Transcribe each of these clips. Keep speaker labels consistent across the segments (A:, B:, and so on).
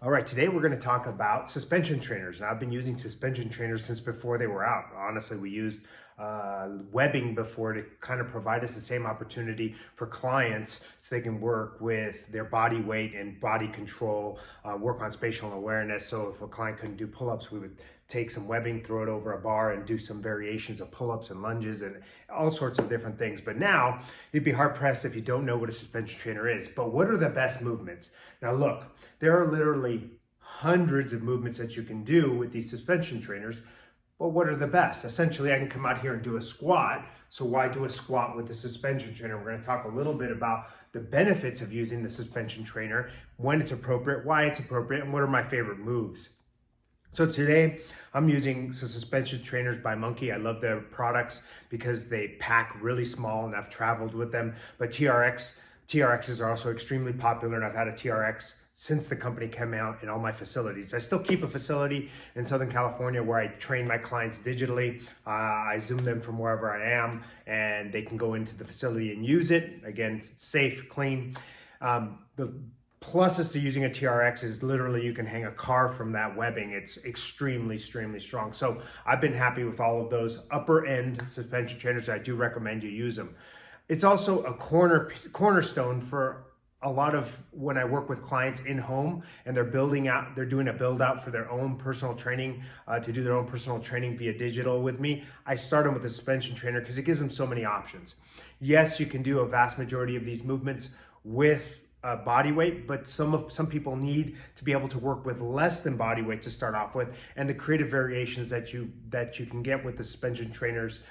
A: All right, today we're going to talk about suspension trainers. And I've been using suspension trainers since before they were out. Honestly, we used webbing before to kind of provide us the same opportunity for clients so they can work with their body weight and body control, work on spatial awareness. So if a client couldn't do pull-ups, we would take some webbing, throw it over a bar and do some variations of pull-ups and lunges and all sorts of different things. But now you'd be hard pressed if you don't know what a suspension trainer is. But what are the best movements? Now look, there are literally hundreds of movements that you can do with these suspension trainers, but what are the best? Essentially, I can come out here and do a squat. So why do a squat with the suspension trainer? We're going to talk a little bit about the benefits of using the suspension trainer, when it's appropriate, why it's appropriate, and what are my favorite moves. So today I'm using some suspension trainers by Monkey. I love their products because they pack really small and I've traveled with them. But TRXs are also extremely popular, and I've had a TRX since the company came out in all my facilities. I still keep a facility in Southern California where I train my clients digitally. I Zoom them from wherever I am and they can go into the facility and use it. Again, it's safe, clean. The pluses to using a TRX is literally you can hang a car from that webbing. It's extremely strong. So I've been happy with all of those upper end suspension trainers. I do recommend you use them. It's also a cornerstone for a lot of when I work with clients in home and they're doing a build out for their own personal training, to do their own personal training via digital with me. I start them with a suspension trainer because it gives them so many options. Yes, you can do a vast majority of these movements with body weight, but some people need to be able to work with less than body weight to start off with, and the creative variations that you can get with the suspension trainers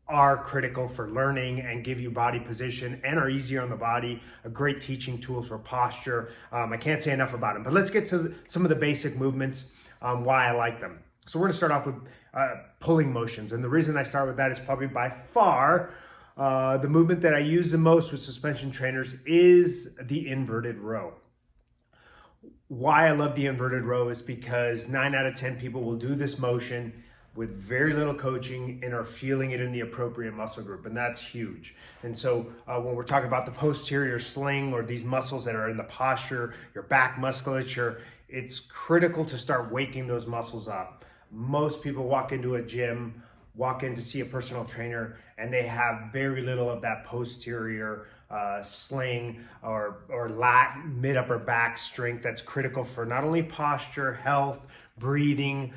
A: are critical for learning and give you body position and are easier on the body, a great teaching tool for posture. I can't say enough about them, but let's get to some of the basic movements, why I like them. So we're gonna start off with pulling motions. And the reason I start with that is probably by far the movement that I use the most with suspension trainers is the inverted row. Why I love the inverted row is because 9 out of 10 people will do this motion with very little coaching and are feeling it in the appropriate muscle group, and that's huge. And so when we're talking about the posterior sling or these muscles that are in the posture, your back musculature, it's critical to start waking those muscles up. Most people walk into a gym, walk in to see a personal trainer, and they have very little of that posterior sling or lat, mid upper back strength that's critical for not only posture, health, breathing,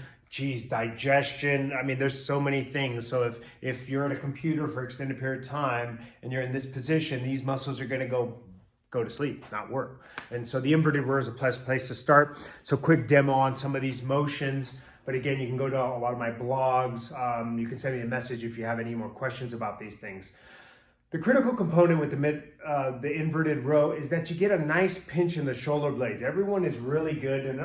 A: digestion. I mean, there's so many things. So if you're at a computer for an extended period of time and you're in this position, these muscles are going to go to sleep, not work. And so the inverted row is a place to start. So quick demo on some of these motions. But again, you can go to a lot of my blogs. You can send me a message if you have any more questions about these things. The critical component with the inverted row is that you get a nice pinch in the shoulder blades. Everyone is really good, and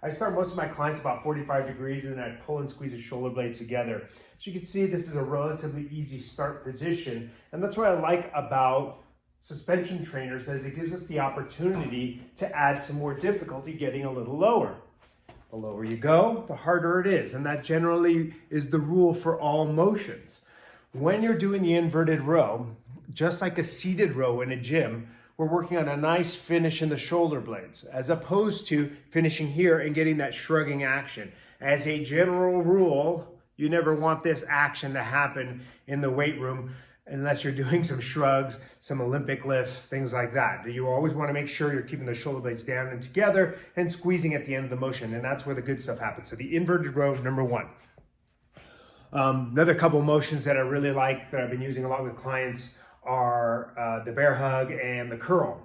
A: I start most of my clients about 45 degrees, and then I pull and squeeze the shoulder blades together. So you can see this is a relatively easy start position. And that's what I like about suspension trainers, is it gives us the opportunity to add some more difficulty getting a little lower. The lower you go, the harder it is. And that generally is the rule for all motions. When you're doing the inverted row, just like a seated row in a gym, we're working on a nice finish in the shoulder blades, as opposed to finishing here and getting that shrugging action. As a general rule, you never want this action to happen in the weight room unless you're doing some shrugs, some Olympic lifts, things like that. You always want to make sure you're keeping the shoulder blades down and together and squeezing at the end of the motion, and that's where the good stuff happens. So the inverted row, number one. Another couple motions that I really like that I've been using a lot with clients are the bear hug and the curl.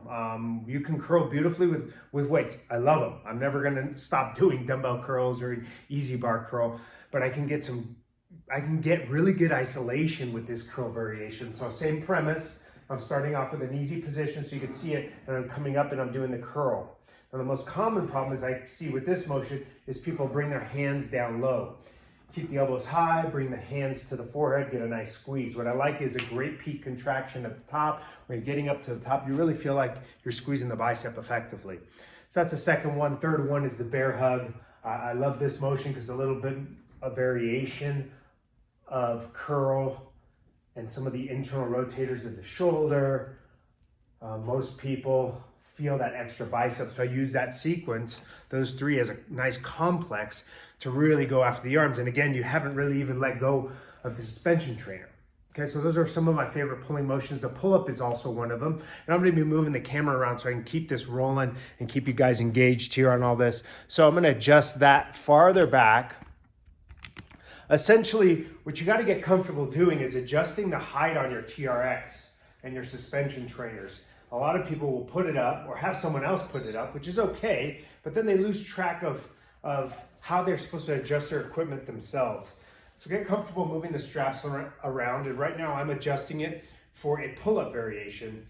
A: You can curl beautifully with weights. I love them. I'm never going to stop doing dumbbell curls or easy bar curl, but I can get really good isolation with this curl variation. So same premise. I'm starting off with an easy position so you can see it, and I'm coming up and I'm doing the curl. Now the most common problem is I see with this motion is people bring their hands down low. Keep the elbows high, bring the hands to the forehead, get a nice squeeze. What I like is a great peak contraction at the top. When you're getting up to the top, you really feel like you're squeezing the bicep effectively. So that's the second one. Third one is the bear hug. I love this motion because a little bit of variation of curl and some of the internal rotators of the shoulder. Most people feel that extra bicep. So I use that sequence, those three, as a nice complex to really go after the arms. And again, you haven't really even let go of the suspension trainer. Okay, so those are some of my favorite pulling motions. The pull-up is also one of them. And I'm gonna be moving the camera around so I can keep this rolling and keep you guys engaged here on all this. So I'm gonna adjust that farther back. Essentially, what you gotta get comfortable doing is adjusting the height on your TRX and your suspension trainers. A lot of people will put it up or have someone else put it up, which is okay, but then they lose track of how they're supposed to adjust their equipment themselves. So get comfortable moving the straps around, and right now I'm adjusting it for a pull-up variation.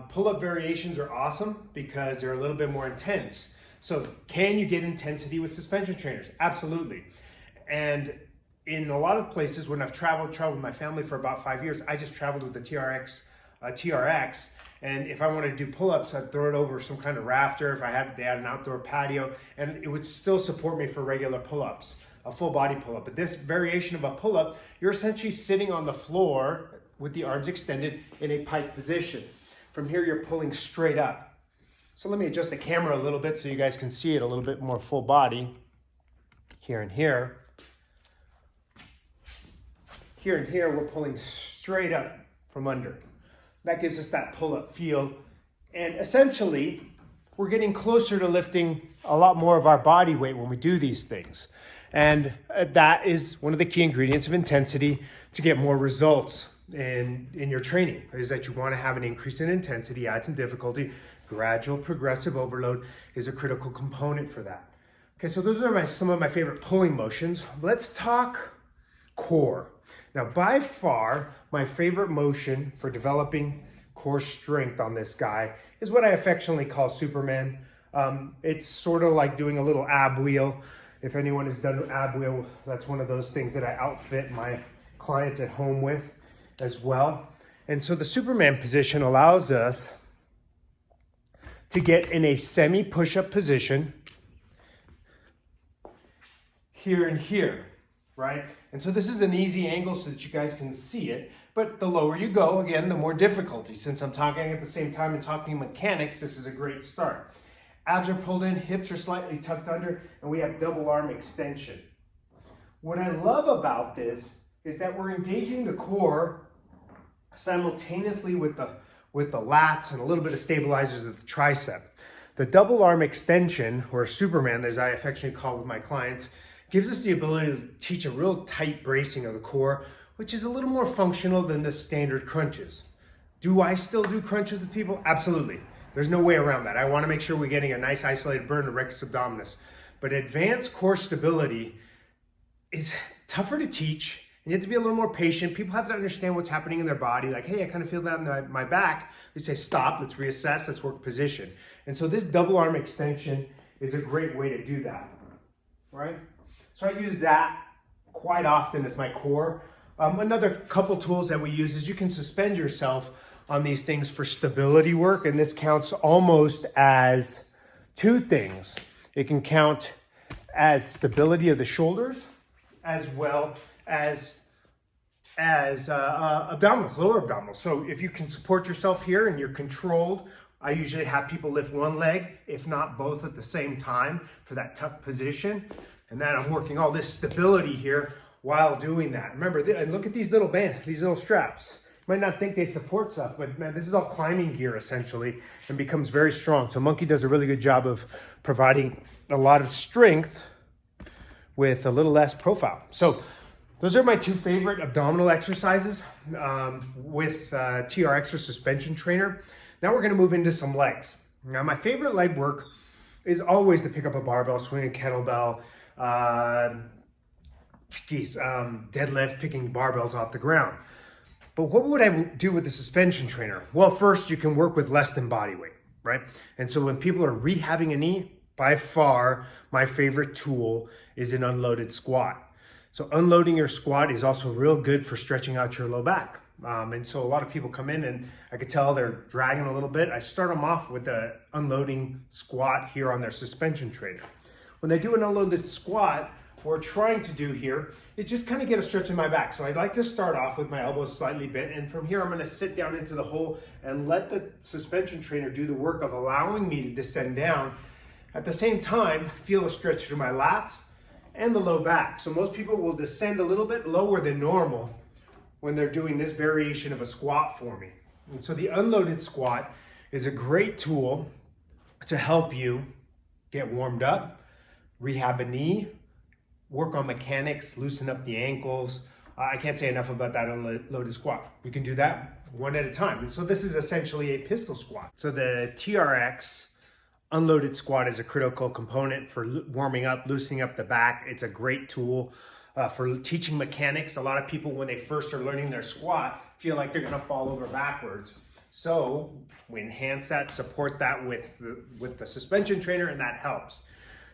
A: Pull-up variations are awesome because they're a little bit more intense. So can you get intensity with suspension trainers? Absolutely. And in a lot of places, when I've traveled with my family for about 5 years, I just traveled with the TRX, and if I wanted to do pull-ups, I'd throw it over some kind of rafter. If they had an outdoor patio, and it would still support me for regular pull-ups, a full body pull-up. But this variation of a pull-up, you're essentially sitting on the floor with the arms extended in a pike position. From here, you're pulling straight up. So let me adjust the camera a little bit so you guys can see it a little bit more full body. Here and here. Here and here, we're pulling straight up from under. That gives us that pull-up feel. And essentially, we're getting closer to lifting a lot more of our body weight when we do these things. And that is one of the key ingredients of intensity to get more results in your training, is that you want to have an increase in intensity, add some difficulty. Gradual progressive overload is a critical component for that. Okay, so those are some of my favorite pulling motions. Let's talk core. Now, by far, my favorite motion for developing core strength on this guy is what I affectionately call Superman. It's sort of like doing a little ab wheel. If anyone has done an ab wheel, that's one of those things that I outfit my clients at home with as well. And so the Superman position allows us to get in a semi push-up position here and here, right? And so this is an easy angle so that you guys can see it, but the lower you go, again, the more difficulty. Since I'm talking at the same time and talking mechanics, this is a great start. Abs are pulled in, hips are slightly tucked under, and we have double arm extension. What I love about this is that we're engaging the core simultaneously with the lats and a little bit of stabilizers of the tricep. The double arm extension, or Superman, as I affectionately call with my clients, gives us the ability to teach a real tight bracing of the core, which is a little more functional than the standard crunches. Do I still do crunches with people? Absolutely. There's no way around that. I want to make sure we're getting a nice isolated burn of rectus abdominis. But advanced core stability is tougher to teach, and you have to be a little more patient. People have to understand what's happening in their body. Like, hey, I kind of feel that in my back. We say, stop, let's reassess, let's work position. And so this double arm extension is a great way to do that, right? So I use that quite often as my core. Another couple tools that we use is you can suspend yourself on these things for stability work, and this counts almost as two things. It can count as stability of the shoulders as well as abdominals, lower abdominals. So if you can support yourself here and you're controlled, I usually have people lift one leg, if not both at the same time for that tuck position. And then I'm working all this stability here while doing that. Remember, and look at these little bands, these little straps. You might not think they support stuff, but man, this is all climbing gear essentially and becomes very strong. So Monkey does a really good job of providing a lot of strength with a little less profile. So those are my two favorite abdominal exercises with TRX or suspension trainer. Now we're gonna move into some legs. Now my favorite leg work is always to pick up a barbell, swing a kettlebell, deadlift, picking barbells off the ground. But what would I do with the suspension trainer? Well, first you can work with less than body weight, right? And so when people are rehabbing a knee, by far my favorite tool is an unloaded squat. So unloading your squat is also real good for stretching out your low back. And so a lot of people come in and I could tell they're dragging a little bit. I start them off with the unloading squat here on their suspension trainer. When they do an unloaded squat, what we're trying to do here is just kind of get a stretch in my back. So I'd like to start off with my elbows slightly bent, and from here I'm going to sit down into the hole and let the suspension trainer do the work of allowing me to descend down. At the same time, feel a stretch through my lats and the low back. So most people will descend a little bit lower than normal when they're doing this variation of a squat for me. And so the unloaded squat is a great tool to help you get warmed up, rehab a knee, work on mechanics, loosen up the ankles. I can't say enough about that unloaded squat. We can do that one at a time. And so this is essentially a pistol squat. So the TRX unloaded squat is a critical component for warming up, loosening up the back. It's a great tool for teaching mechanics. A lot of people, when they first are learning their squat, feel like they're gonna fall over backwards. So we enhance that, support that with the suspension trainer, and that helps.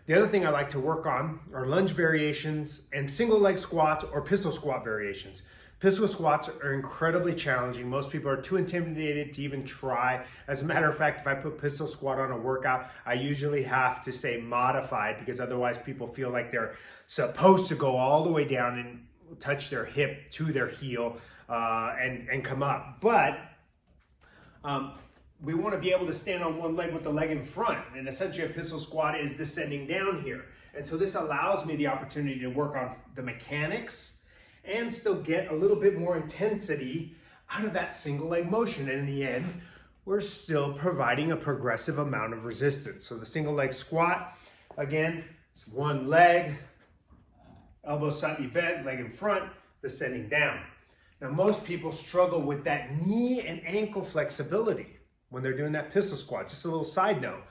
A: The other thing I like to work on are lunge variations and single leg squats or pistol squat variations. Pistol squats are incredibly challenging. Most people are too intimidated to even try. As a matter of fact, if I put pistol squat on a workout, I usually have to say modified, because otherwise people feel like they're supposed to go all the way down and touch their hip to their heel and come up. But we want to be able to stand on one leg with the leg in front, and essentially a pistol squat is descending down here. And so this allows me the opportunity to work on the mechanics and still get a little bit more intensity out of that single leg motion. And in the end, we're still providing a progressive amount of resistance. So the single leg squat, again, it's one leg, elbow slightly bent, leg in front, descending down. Now, most people struggle with that knee and ankle flexibility when they're doing that pistol squat. Just a little side note.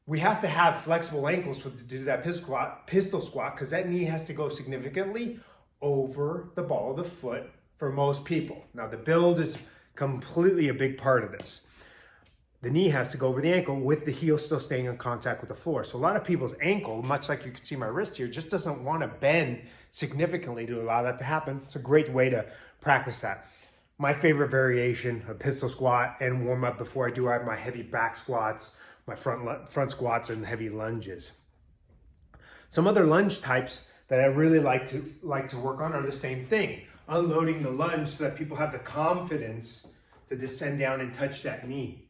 A: We have to have flexible ankles to do that pistol squat, because that knee has to go significantly over the ball of the foot for most people. Now, the build is completely a big part of this. The knee has to go over the ankle with the heel still staying in contact with the floor. So a lot of people's ankle, much like you can see my wrist here, just doesn't want to bend significantly to allow that to happen. It's a great way to practice that. My favorite variation of pistol squat and warm up before I do my heavy back squats, my front squats, and heavy lunges. Some other lunge types that I really like to work on are the same thing. Unloading the lunge so that people have the confidence to descend down and touch that knee.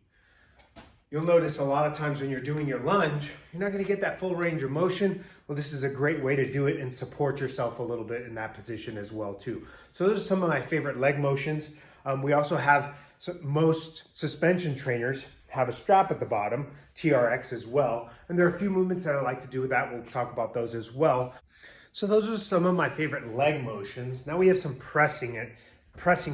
A: You'll notice a lot of times when you're doing your lunge, you're not going to get that full range of motion. Well, this is a great way to do it and support yourself a little bit in that position as well too. So those are some of my favorite leg motions. We also have, most suspension trainers have a strap at the bottom, TRX as well. And there are a few movements that I like to do with that. We'll talk about those as well. So those are some of my favorite leg motions. Now we have some pressing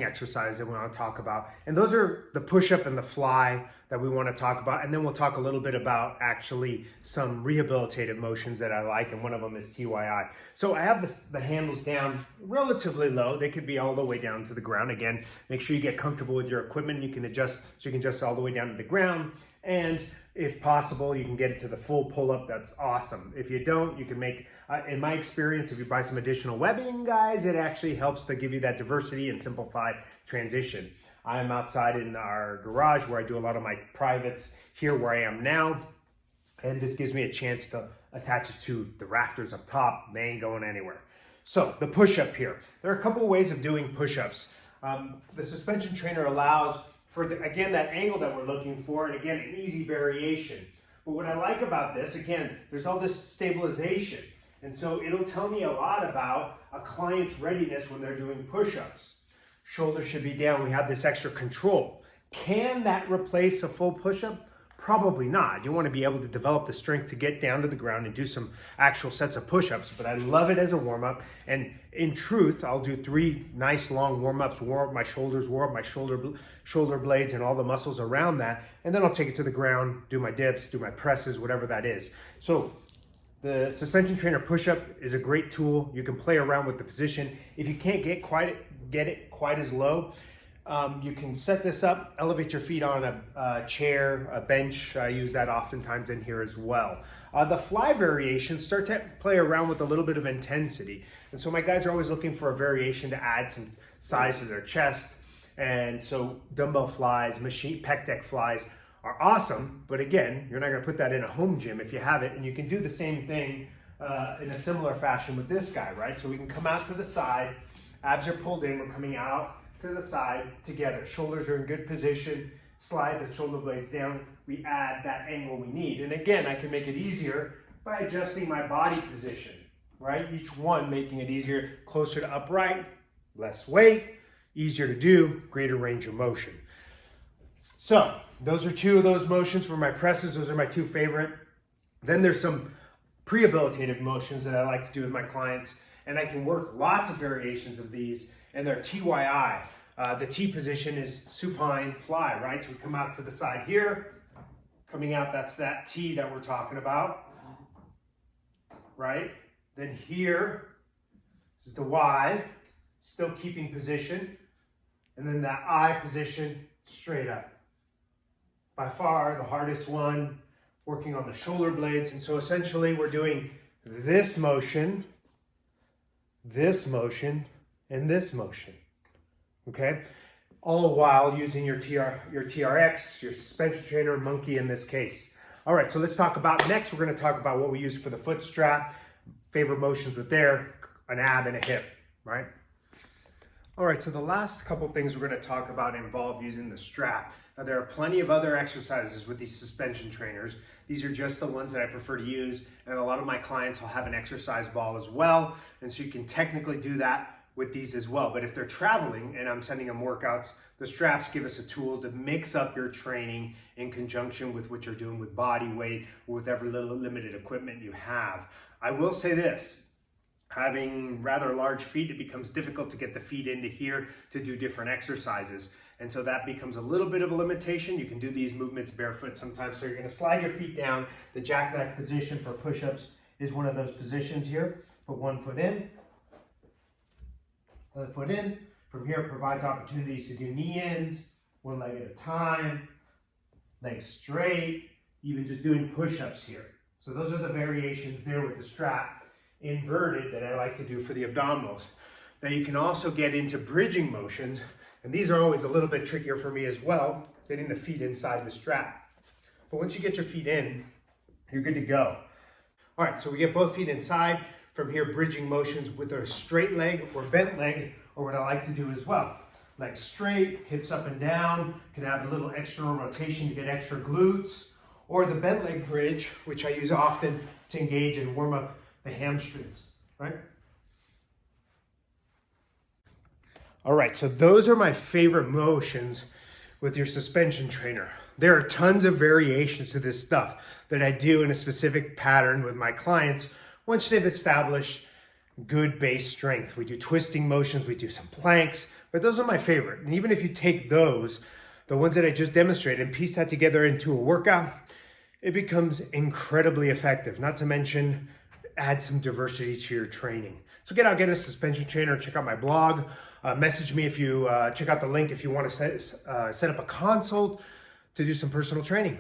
A: exercise that we want to talk about. And those are the push-up and the fly that we want to talk about. And then we'll talk a little bit about actually some rehabilitative motions that I like. And one of them is TYI. So I have the handles down relatively low. They could be all the way down to the ground. Again, make sure you get comfortable with your equipment. You can adjust, so you can adjust all the way down to the ground. And if possible, you can get it to the full pull-up. That's awesome. If you don't, you can make, in my experience, if you buy some additional webbing, guys, it actually helps to give you that diversity and simplified transition. I'm outside in our garage where I do a lot of my privates here where I am now. And this gives me a chance to attach it to the rafters up top. They ain't going anywhere. So the push-up here. There are a couple of ways of doing push-ups. The suspension trainer allows for, again, that angle that we're looking for, and again, an easy variation. But what I like about this, again, there's all this stabilization. And so it'll tell me a lot about a client's readiness when they're doing push-ups. Shoulders should be down. We have this extra control. Can that replace a full push-up? Probably not. You want to be able to develop the strength to get down to the ground and do some actual sets of push-ups, but I love it as a warm-up. And in truth, I'll do 3 nice long warm-ups, warm up my shoulders, warm up my shoulder blades and all the muscles around that, and then I'll take it to the ground, do my dips, do my presses, whatever that is. So the suspension trainer push-up is a great tool. You can play around with the position. If you can't get it quite as low, you can set this up, elevate your feet on a chair, a bench. I use that oftentimes in here as well. The fly variations start to play around with a little bit of intensity. And so my guys are always looking for a variation to add some size to their chest. And so dumbbell flies, machine pec deck flies are awesome. But again, you're not gonna put that in a home gym if you have it. And you can do the same thing in a similar fashion with this guy, right? So we can come out to the side, abs are pulled in, we're coming out to the side together. Shoulders are in good position, slide the shoulder blades down, we add that angle we need. And again, I can make it easier by adjusting my body position, right? Each one making it easier, closer to upright, less weight, easier to do, greater range of motion. So those are two of those motions for my presses. Those are my two favorite. Then there's some pre-habilitative motions that I like to do with my clients, and I can work lots of variations of these, and they're TYI. The T position is supine fly, right? So we come out to the side here, coming out, that's that T that we're talking about, right? Then here is the Y, still keeping position, and then that I position straight up. By far the hardest one, working on the shoulder blades. And so essentially we're doing this motion, and this motion, okay? All while using your TRX, your suspension trainer, monkey in this case. All right, so let's talk about, next we're gonna talk about what we use for the foot strap, favorite motions with there, an ab and a hip, right? All right, so the last couple things we're gonna talk about involve using the strap. Now there are plenty of other exercises with these suspension trainers. These are just the ones that I prefer to use, and a lot of my clients will have an exercise ball as well, and so you can technically do that with these as well. But if they're traveling and I'm sending them workouts, the straps give us a tool to mix up your training in conjunction with what you're doing with body weight or with every little limited equipment you have. I will say this, having rather large feet, it becomes difficult to get the feet into here to do different exercises. And so that becomes a little bit of a limitation. You can do these movements barefoot sometimes. So you're gonna slide your feet down. The jackknife position for push-ups is one of those positions here. Put one foot in, other foot in. From here, it provides opportunities to do knee-ins, one leg at a time, legs straight, even just doing push-ups here. So those are the variations there with the strap inverted that I like to do for the abdominals. Now you can also get into bridging motions, and these are always a little bit trickier for me as well, getting the feet inside the strap. But once you get your feet in, you're good to go. All right, so we get both feet inside. From here, bridging motions with a straight leg or bent leg, or what I like to do as well. Legs straight, hips up and down, can have a little external rotation to get extra glutes, or the bent leg bridge, which I use often to engage and warm up the hamstrings, right? All right, so those are my favorite motions with your suspension trainer. There are tons of variations to this stuff that I do in a specific pattern with my clients once they've established good base strength. We do twisting motions, we do some planks, but those are my favorite. And even if you take those, the ones that I just demonstrated, and piece that together into a workout, it becomes incredibly effective. Not to mention, add some diversity to your training. So get a suspension trainer, check out my blog, message me if you check out the link if you want to set up a consult to do some personal training.